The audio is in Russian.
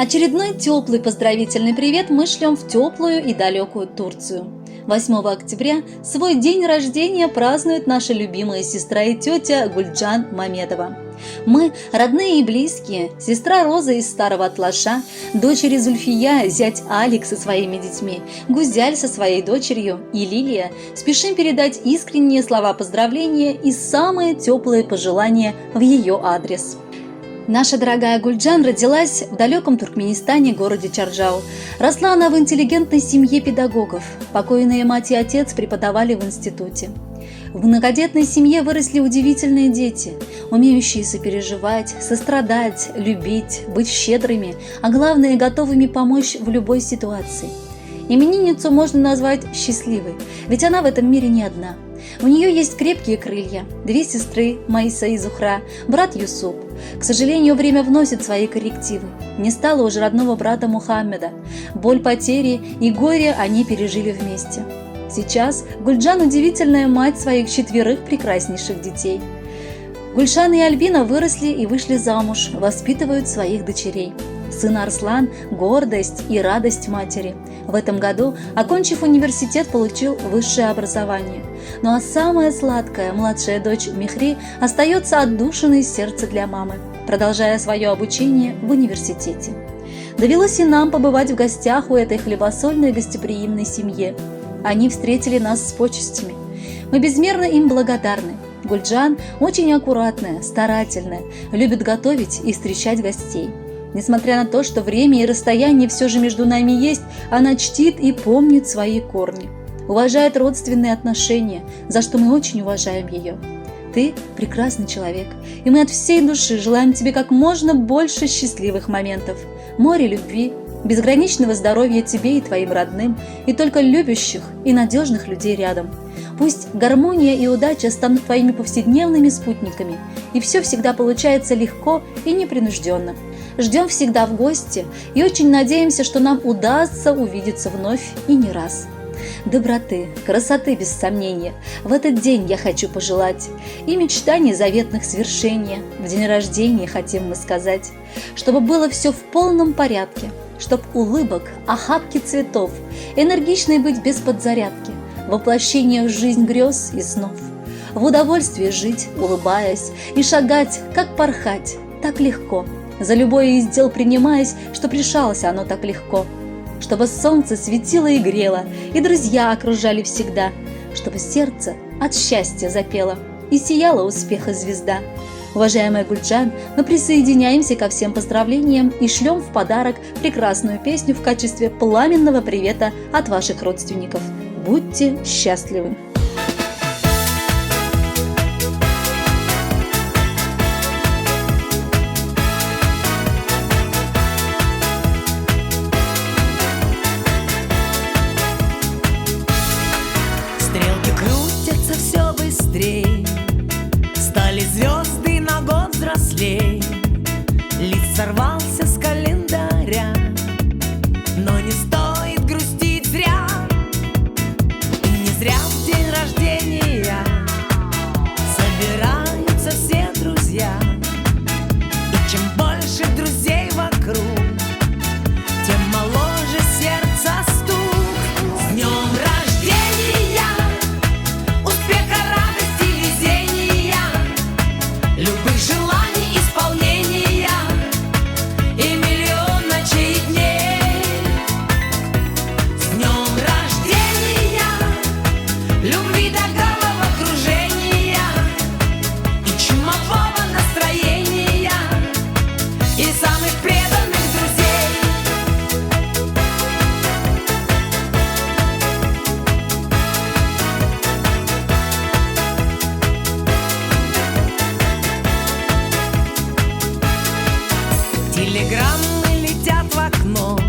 Очередной теплый поздравительный привет мы шлем в теплую и далекую Турцию. 8 октября свой день рождения празднует наша любимая сестра и тетя Гульджан Мамедова. Мы, родные и близкие, сестра Роза из Старого Атлаша, дочери Зульфия, зять Алик со своими детьми, Гузяль со своей дочерью и Лилия, спешим передать искренние слова поздравления и самые теплые пожелания в ее адрес. Наша дорогая Гульджан родилась в далеком Туркменистане, городе Чарджау. Росла она в интеллигентной семье педагогов. Покойные мать и отец преподавали в институте. В многодетной семье выросли удивительные дети, умеющие сопереживать, сострадать, любить, быть щедрыми, а главное, готовыми помочь в любой ситуации. Именинницу можно назвать счастливой, ведь она в этом мире не одна. У нее есть крепкие крылья, две сестры, Маиса и Зухра, брат Юсуп. К сожалению, время вносит свои коррективы. Не стало уже родного брата Мухаммеда. Боль потери и горе они пережили вместе. Сейчас Гульджан удивительная мать своих 4 прекраснейших детей. Гульшан и Альбина выросли и вышли замуж, воспитывают своих дочерей. Сын Арслан – гордость и радость матери. В этом году, окончив университет, получил высшее образование. Ну а самая сладкая, младшая дочь Мехри остается отдушиной сердца для мамы, продолжая свое обучение в университете. Довелось и нам побывать в гостях у этой хлебосольной гостеприимной семьи. Они встретили нас с почестями. Мы безмерно им благодарны. Гульджан очень аккуратная, старательная, любит готовить и встречать гостей. Несмотря на то, что время и расстояние все же между нами есть, она чтит и помнит свои корни, уважает родственные отношения, за что мы очень уважаем ее. Ты прекрасный человек, и мы от всей души желаем тебе как можно больше счастливых моментов, море любви, безграничного здоровья тебе и твоим родным, и только любящих и надежных людей рядом. Пусть гармония и удача станут твоими повседневными спутниками, и все всегда получается легко и непринужденно. Ждем всегда в гости и очень надеемся, что нам удастся увидеться вновь и не раз. Доброты, красоты без сомнения в этот день я хочу пожелать, и мечтаний заветных свершения. В день рождения хотим мы сказать, чтобы было все в полном порядке, чтоб улыбок, охапки цветов, энергичной быть без подзарядки, воплощение в жизнь грез и снов, в удовольствии жить, улыбаясь, и шагать, как порхать, так легко, за любое из дел принимаясь, чтоб решалось оно так легко, чтобы солнце светило и грело, и друзья окружали всегда, чтобы сердце от счастья запело и сияла успеха звезда. Уважаемая Гульджан, мы присоединяемся ко всем поздравлениям и шлем в подарок прекрасную песню в качестве пламенного привета от ваших родственников. Будьте счастливы! Стрелки крутятся все быстрей, стали звезды на год взрослей. Лист сорвался с календаря, но не стоит грустить зря. И не зря в день рождения собираются все друзья. И чем больше друзей вокруг, тем моложе сердце стук. С днем рождения, успеха, радости, везения, любых желаний исполнения и миллион ночей и дней. С днем рождения, любви до головокружения и чумового настроения и самых преданных друзей. Телеграммы летят в окно,